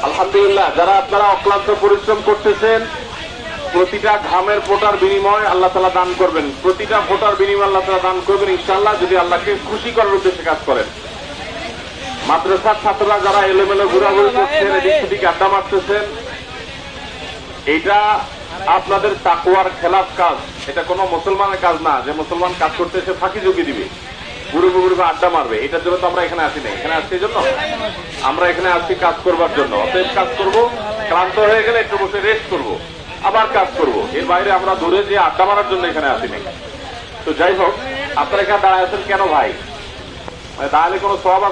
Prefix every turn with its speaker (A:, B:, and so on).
A: আলহামদুলিল্লাহ, যারা আপনারা অক্লান্ত পরিশ্রম করতেছেন, প্রতিটা ঘামের ফোঁটার বিনিময় আল্লাহ তাআলা দান করবেন, প্রতিটা ফোঁটার বিনিময় আল্লাহ তাআলা দান করবেন ইনশাআল্লাহ, যদি আল্লাহকে খুশি করার উদ্দেশ্যে কাজ করেন। মাদ্রাসার ছাত্ররা যারা এলোমেলো ঘোরাঘুরি করছেন, এদিক সেদিক আড্ডা মারতেছেন, এটা আপনাদের তাকওয়ার খেলাফ কাজ। এটা কোনো মুসলমানের কাজ না যে মুসলমান কাজ করতে এসে ফাঁকি ঝুঁকি দিবে, গ্রুপে গ্রুপে আড্ডা মারবে। এটার জন্য তো আমরা এখানে আসি না। এখানে আসছি এই জন্য, আমরা এখানে আসছি কাজ করবার জন্য। অতএব কাজ করব, ক্লান্ত হয়ে গেলে একটু বসে রেস্ট করব, আবার কাজ করব। এর বাইরে আমরা দূরে যে আড্ডা মারার জন্য এখানে আসি না। তো যাই হোক, আপনারা এখানে দাঁড়ায় আছেন কেন ভাই? দাঁড়ালে কোনো সওয়াব